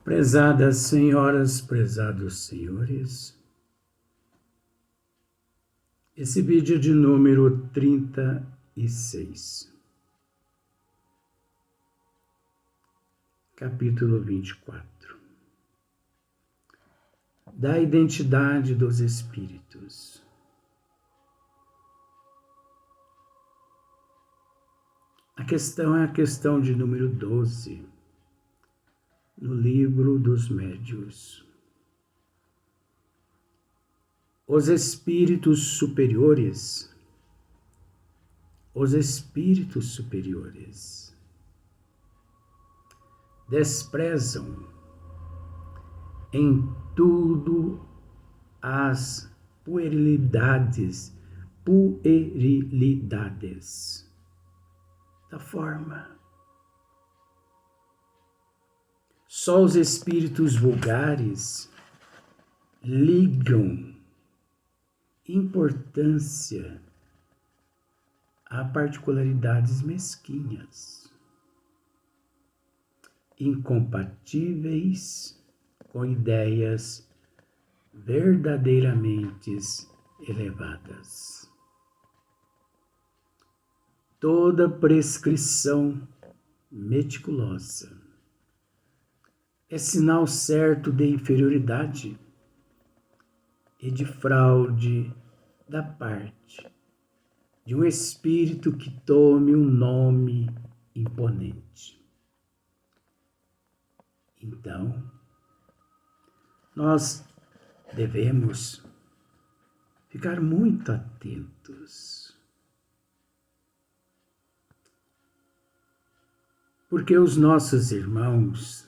Prezadas senhoras, prezados senhores, esse vídeo é de número 36, capítulo 24, da identidade dos espíritos. A questão é a questão de número 12, no livro dos médiuns. Os espíritos superiores desprezam em tudo as puerilidades da forma. Só os espíritos vulgares ligam importância a particularidades mesquinhas, incompatíveis com ideias verdadeiramente elevadas. Toda prescrição meticulosa é sinal certo de inferioridade e de fraude da parte de um espírito que tome um nome imponente. Então, nós devemos ficar muito atentos, porque os nossos irmãos,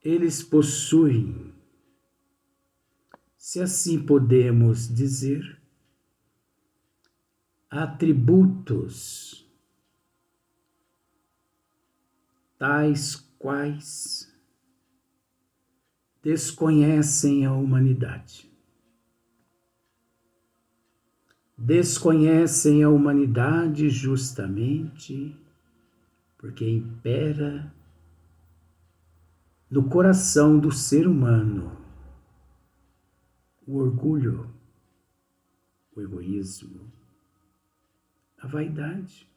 eles possuem, se assim podemos dizer, atributos tais quais desconhecem a humanidade. Desconhecem a humanidade justamente porque impera no coração do ser humano o orgulho, o egoísmo, a vaidade.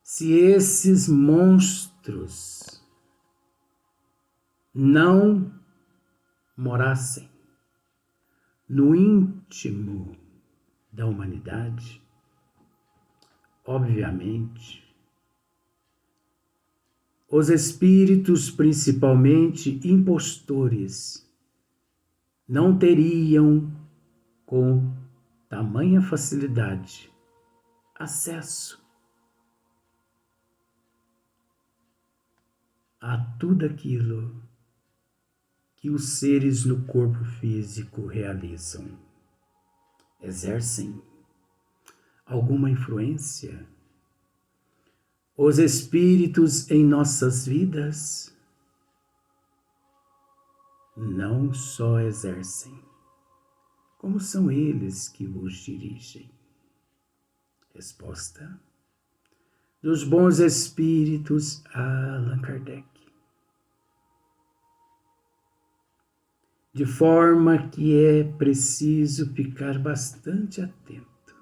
Se esses monstros não morassem no íntimo da humanidade, obviamente, os espíritos, principalmente impostores, não teriam com tamanha facilidade acesso a tudo aquilo que os seres no corpo físico realizam. Exercem alguma influência os espíritos em nossas vidas? Não só exercem, como são eles que vos dirigem. Resposta dos bons espíritos a Allan Kardec. De forma que é preciso ficar bastante atento,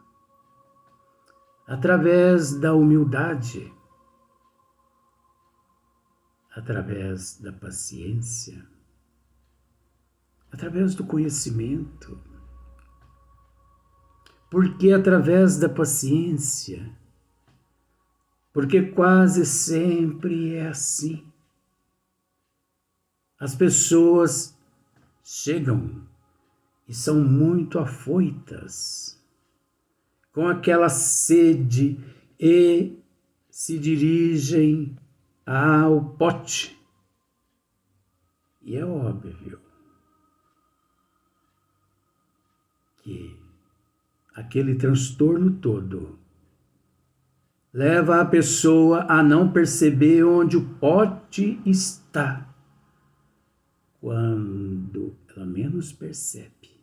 através da humildade, através da paciência, através do conhecimento, porque através da paciência, porque quase sempre é assim, as pessoas chegam e são muito afoitas com aquela sede e se dirigem ao pote. E é óbvio que aquele transtorno todo leva a pessoa a não perceber onde o pote está. Quando ela menos percebe,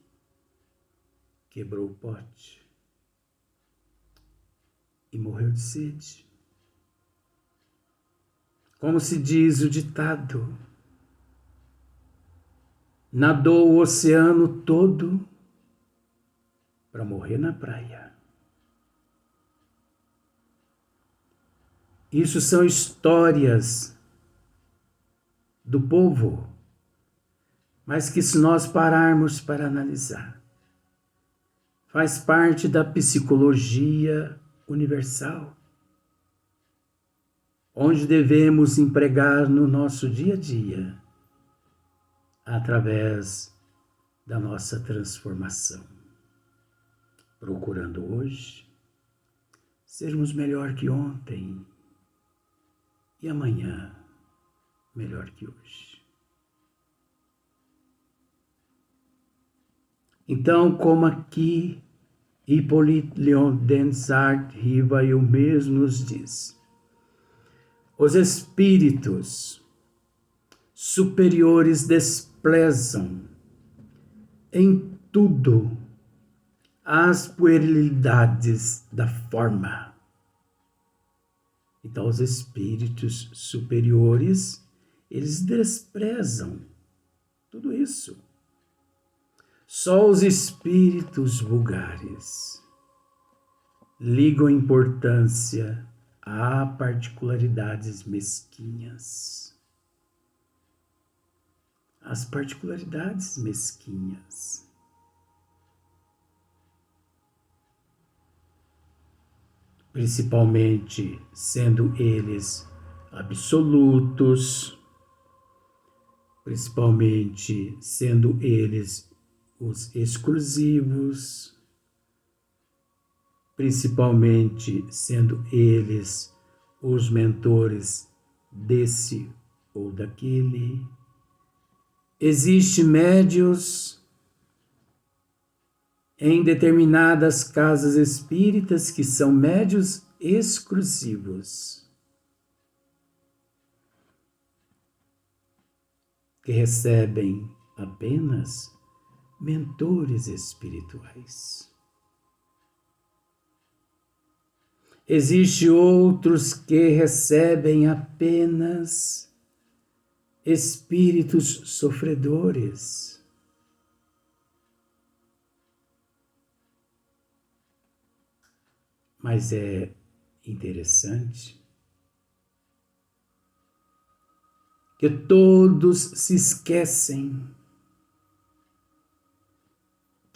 quebrou o pote e morreu de sede. Como se diz o ditado, nadou o oceano todo para morrer na praia. Isso são histórias do povo, mas que se nós pararmos para analisar, faz parte da psicologia universal, onde devemos empregar no nosso dia a dia, através da nossa transformação, procurando hoje sermos melhor que ontem e amanhã melhor que hoje. Então, como aqui Hippolyte Léon Densart Rivail o mesmo nos diz, os espíritos superiores desprezam em tudo as puerilidades da forma. Então, os espíritos superiores, eles desprezam tudo isso. Só os espíritos vulgares ligam importância a particularidades mesquinhas. As particularidades mesquinhas. Principalmente sendo eles absolutos, principalmente sendo eles os exclusivos, principalmente sendo eles os mentores desse ou daquele. Existem médiuns em determinadas casas espíritas que são médiuns exclusivos, que recebem apenas mentores espirituais. Existem outros que recebem apenas espíritos sofredores. Mas é interessante que todos se esquecem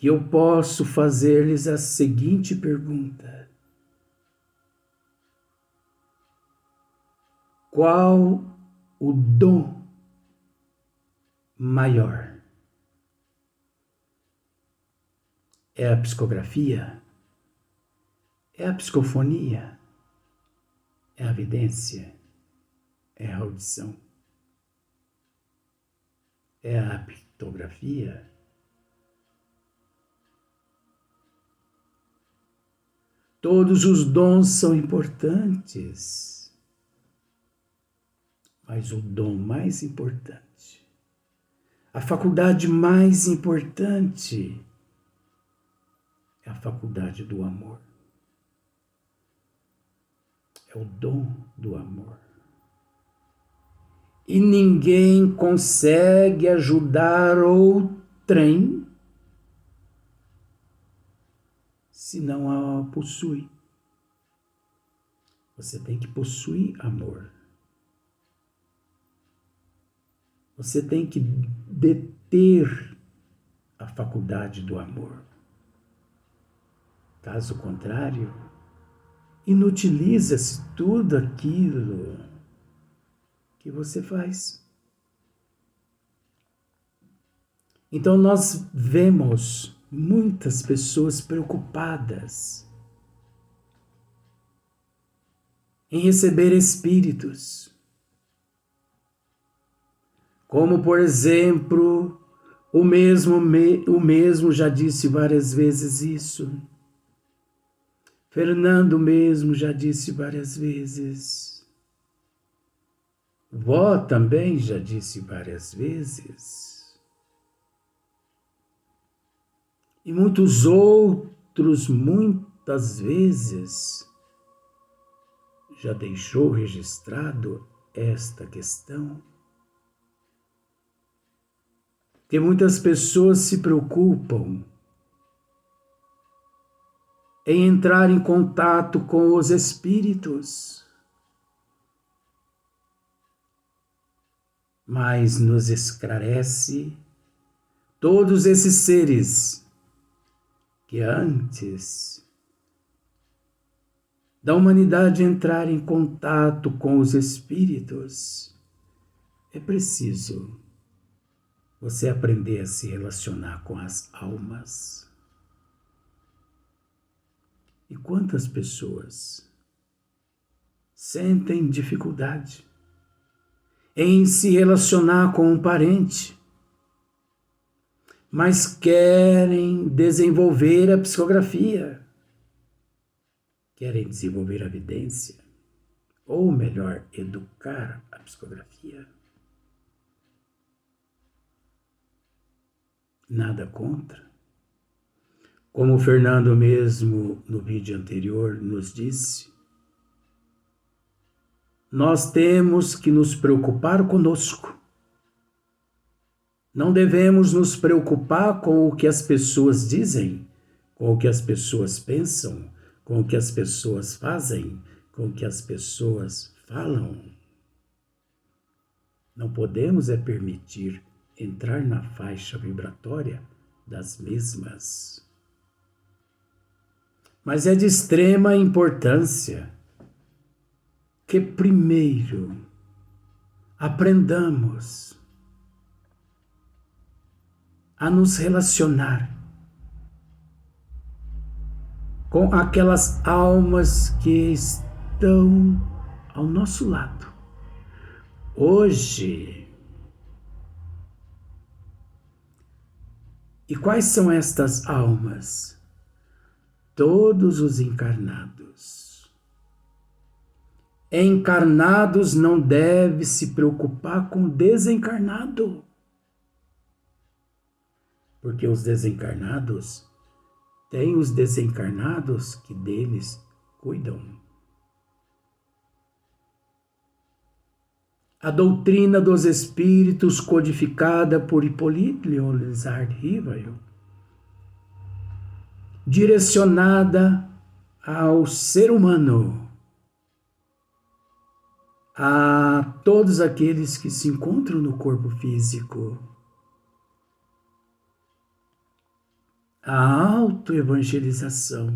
que eu posso fazer-lhes a seguinte pergunta: qual o dom maior? É a psicografia? É a psicofonia? É a vidência? É a audição? É a pictografia? Todos os dons são importantes, mas o dom mais importante, a faculdade mais importante, é a faculdade do amor. É o dom do amor. E ninguém consegue ajudar outrem se não a possui. Você tem que possuir amor. Você tem que deter a faculdade do amor. Caso contrário, inutiliza-se tudo aquilo que você faz. Então nós vemos muitas pessoas preocupadas em receber espíritos, como por exemplo, o mesmo já disse várias vezes isso. Fernando mesmo já disse várias vezes. Vó também já disse várias vezes. E muitos outros, muitas vezes, já deixou registrado esta questão? Que muitas pessoas se preocupam em entrar em contato com os espíritos, mas nos esclarece todos esses seres que antes da humanidade entrar em contato com os espíritos, é preciso você aprender a se relacionar com as almas. E quantas pessoas sentem dificuldade em se relacionar com um parente, mas querem desenvolver a psicografia, querem desenvolver a vidência, ou melhor, educar a psicografia. Nada contra. Como o Fernando mesmo no vídeo anterior nos disse, nós temos que nos preocupar conosco. Não devemos nos preocupar com o que as pessoas dizem, com o que as pessoas pensam, com o que as pessoas fazem, com o que as pessoas falam. Não podemos permitir entrar na faixa vibratória das mesmas. Mas é de extrema importância que primeiro aprendamos a nos relacionar com aquelas almas que estão ao nosso lado. Hoje, e quais são estas almas? Todos os encarnados. Encarnados não devem se preocupar com o desencarnado. Porque os desencarnados têm os desencarnados que deles cuidam. A doutrina dos espíritos codificada por Hippolyte Léonard Rivail, direcionada ao ser humano, a todos aqueles que se encontram no corpo físico, a autoevangelização,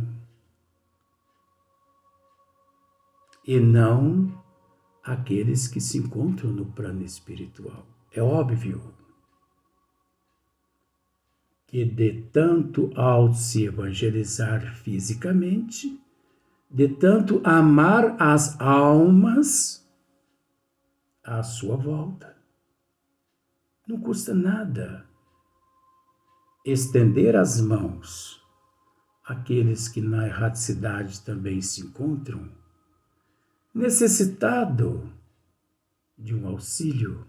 e não aqueles que se encontram no plano espiritual. É óbvio que de tanto se evangelizar fisicamente, de tanto amar as almas à sua volta, não custa nada estender as mãos àqueles que na erraticidade também se encontram, necessitado de um auxílio,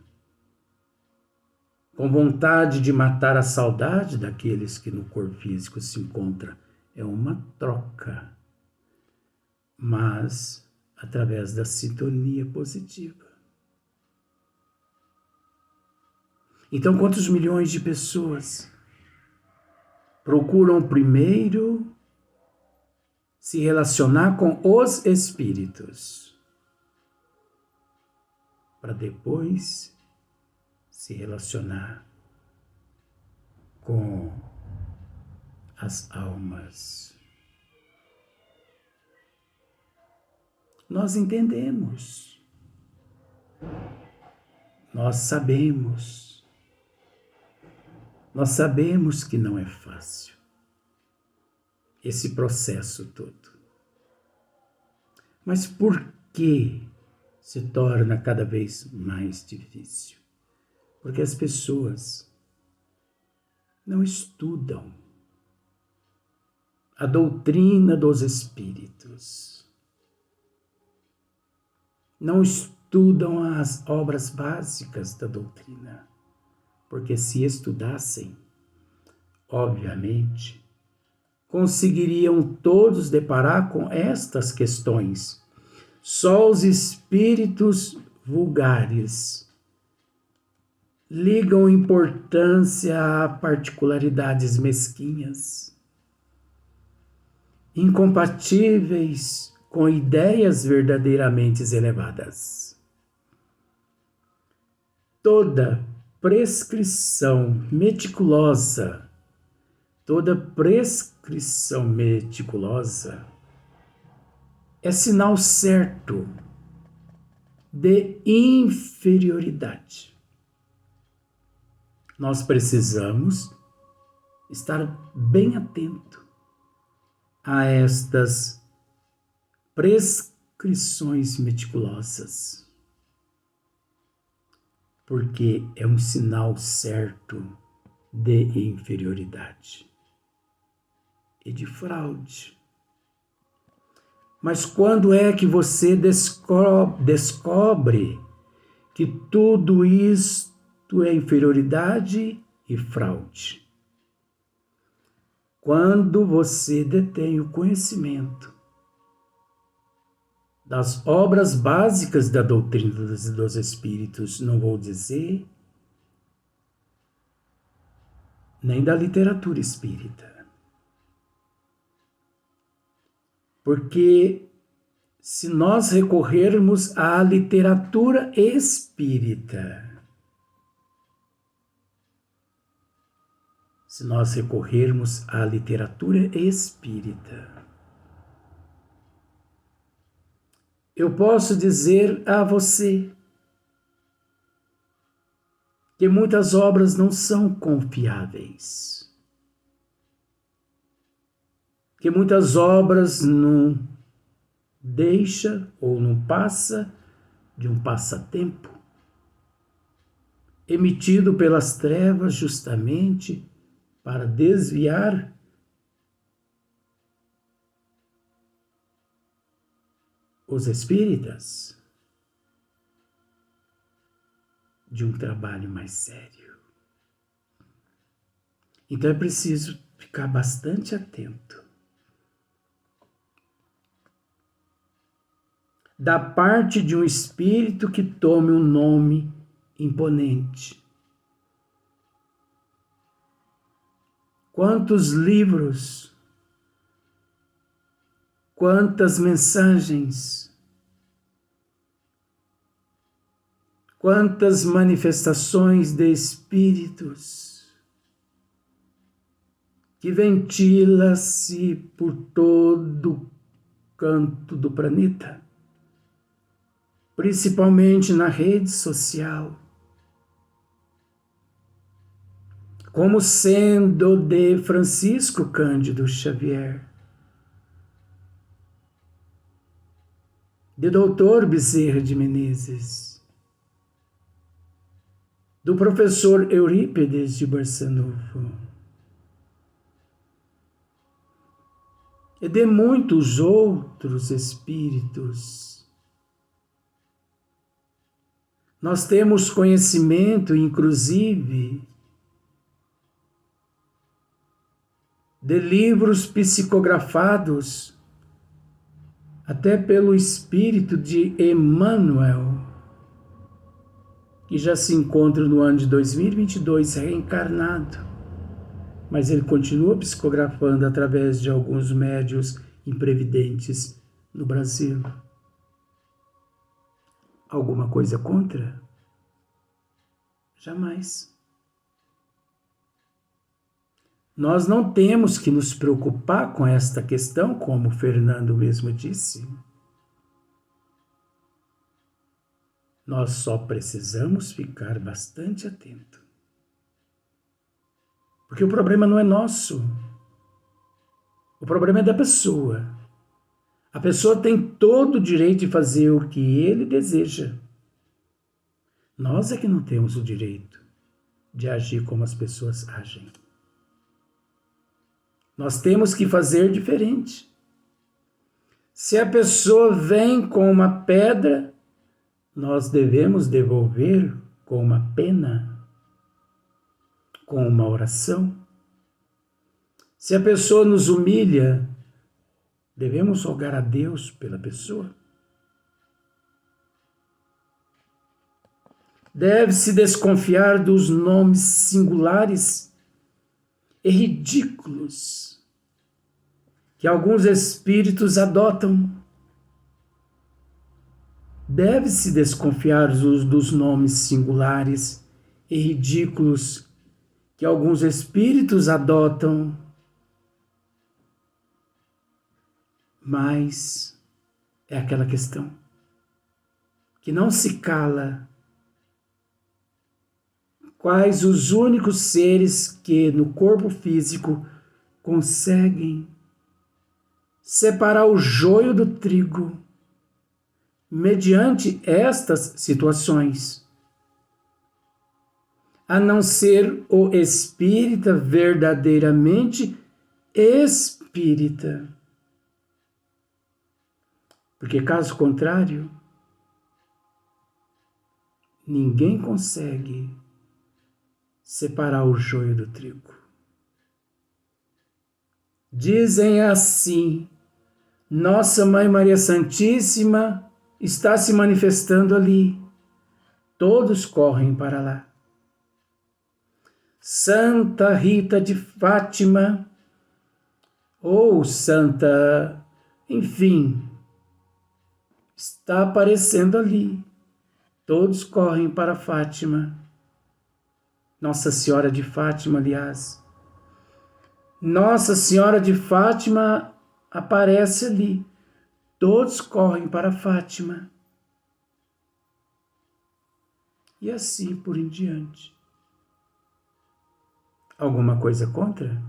com vontade de matar a saudade daqueles que no corpo físico se encontram. É uma troca, mas através da sintonia positiva. Então, quantos milhões de pessoas procuram primeiro se relacionar com os espíritos, para depois se relacionar com as almas? Nós entendemos, nós sabemos que não é fácil esse processo todo. Mas por que se torna cada vez mais difícil? Porque as pessoas não estudam a doutrina dos espíritos, não estudam as obras básicas da doutrina, porque se estudassem, obviamente, conseguiriam todos deparar com estas questões. Só os espíritos vulgares, ligam importância a particularidades mesquinhas, incompatíveis com ideias verdadeiramente elevadas. Toda prescrição meticulosa é sinal certo de inferioridade. Nós precisamos estar bem atento a estas prescrições meticulosas, porque é um sinal certo de inferioridade e de fraude. Mas quando é que você descobre que tudo isto é inferioridade e fraude? Quando você detém o conhecimento das obras básicas da doutrina dos espíritos, não vou dizer nem da literatura espírita. Porque se nós recorrermos à literatura espírita, eu posso dizer a você que muitas obras não são confiáveis, que muitas obras não deixa ou não passa de um passatempo emitido pelas trevas justamente para desviar os espíritas de um trabalho mais sério. Então é preciso ficar bastante atento. Da parte de um espírito que tome um nome imponente. Quantos livros, quantas mensagens, quantas manifestações de espíritos que ventila-se por todo canto do planeta, principalmente na rede social, como sendo de Francisco Cândido Xavier, de Dr. Bezerra de Menezes, do professor Eurípides de Barçanufo e de muitos outros espíritos. Nós temos conhecimento, inclusive, de livros psicografados até pelo espírito de Emmanuel, que já se encontra no ano de 2022 reencarnado, mas ele continua psicografando através de alguns médiuns imprevidentes no Brasil. Alguma coisa contra? Jamais. Nós não temos que nos preocupar com esta questão, como o Fernando mesmo disse. Nós só precisamos ficar bastante atento. Porque o problema não é nosso. O problema é da pessoa. A pessoa tem todo o direito de fazer o que ele deseja. Nós é que não temos o direito de agir como as pessoas agem. Nós temos que fazer diferente. Se a pessoa vem com uma pedra, nós devemos devolver com uma pena, com uma oração. Se a pessoa nos humilha, devemos rogar a Deus pela pessoa. Deve-se desconfiar dos nomes singulares e ridículos que alguns espíritos adotam. Deve-se desconfiar dos nomes singulares e ridículos que alguns espíritos adotam. Mas é aquela questão que não se cala. Quais os únicos seres que no corpo físico conseguem separar o joio do trigo mediante estas situações, a não ser o espírita verdadeiramente espírita. Porque caso contrário, ninguém consegue separar o joio do trigo. Dizem assim: Nossa Mãe Maria Santíssima está se manifestando ali. Todos correm para lá. Santa Rita de Fátima, ou Santa, enfim, está aparecendo ali. Todos correm para Fátima. Nossa Senhora de Fátima, aliás. Nossa Senhora de Fátima aparece ali. Todos correm para Fátima. E assim por em diante. Alguma coisa contra?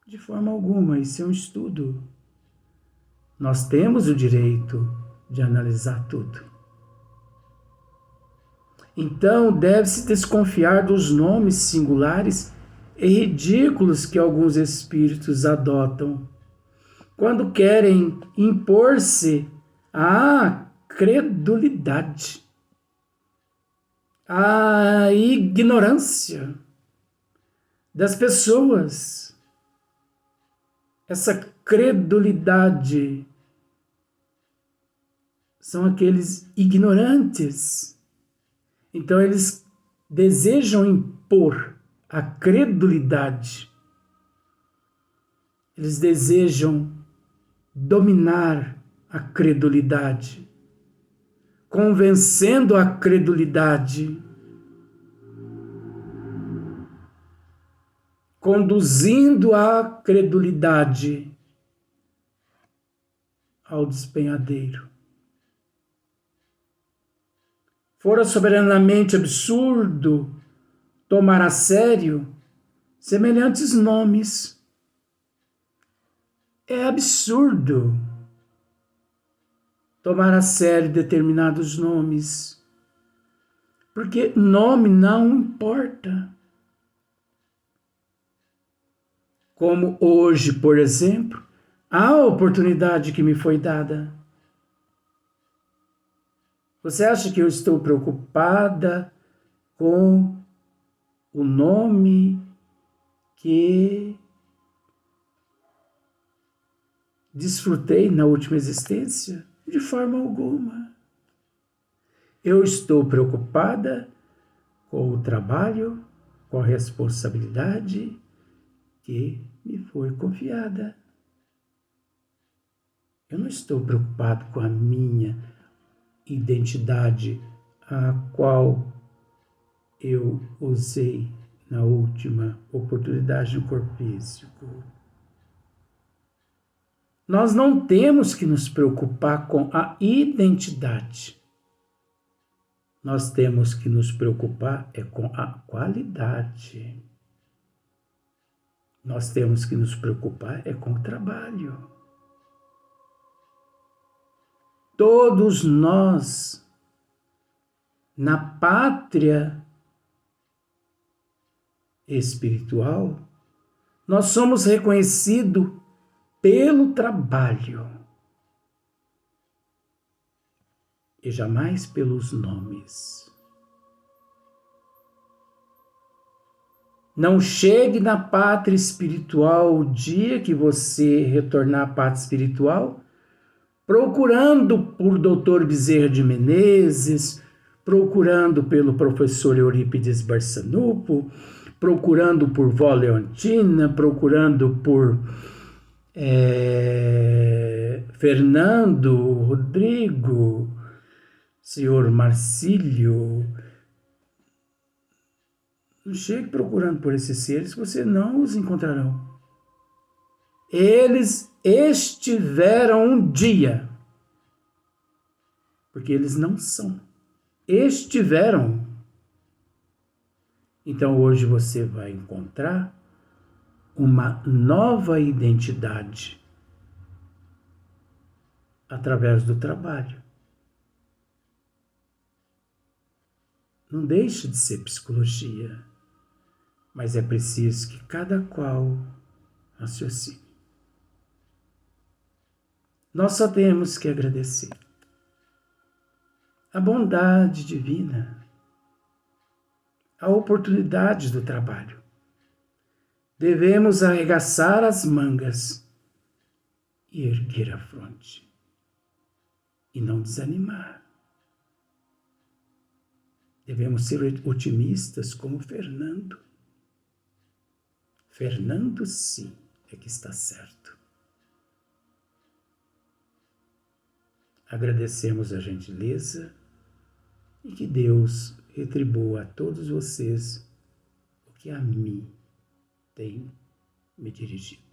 De forma alguma, isso é um estudo. Nós temos o direito de analisar tudo. Então, deve-se desconfiar dos nomes singulares e ridículos que alguns espíritos adotam quando querem impor-se à credulidade, à ignorância das pessoas. Essa credulidade são aqueles ignorantes. Então, eles desejam impor a credulidade. Eles desejam dominar a credulidade, convencendo a credulidade, conduzindo a credulidade ao despenhadeiro. Fora soberanamente absurdo tomar a sério semelhantes nomes. É absurdo tomar a sério determinados nomes, porque nome não importa. Como hoje, por exemplo, a oportunidade que me foi dada. Você acha que eu estou preocupada com o nome que desfrutei na última existência? De forma alguma. Eu estou preocupada com o trabalho, com a responsabilidade que me foi confiada. Eu não estou preocupado com a minha identidade, a qual eu usei na última oportunidade no corpo físico. Nós não temos que nos preocupar com a identidade. Nós temos que nos preocupar com a qualidade. Nós temos que nos preocupar com o trabalho. Todos nós, na pátria espiritual, nós somos reconhecidos pelo trabalho e jamais pelos nomes. Não chegue na pátria espiritual o dia que você retornar à pátria espiritual procurando por Dr. Bezerra de Menezes, procurando pelo professor Eurípides Barçanufo, procurando por Vó Leontina, procurando por Fernando, Rodrigo, senhor Marcílio. Não chegue procurando por esses seres, você não os encontrarão. Eles estiveram um dia, porque eles não são. Estiveram. Então hoje você vai encontrar uma nova identidade através do trabalho. Não deixe de ser psicologia, mas é preciso que cada qual raciocine. Nós só temos que agradecer a bondade divina, a oportunidade do trabalho. Devemos arregaçar as mangas e erguer a fronte e não desanimar. Devemos ser otimistas como Fernando. Fernando, sim, é que está certo. Agradecemos a gentileza e que Deus retribua a todos vocês o que a mim tem me dirigido.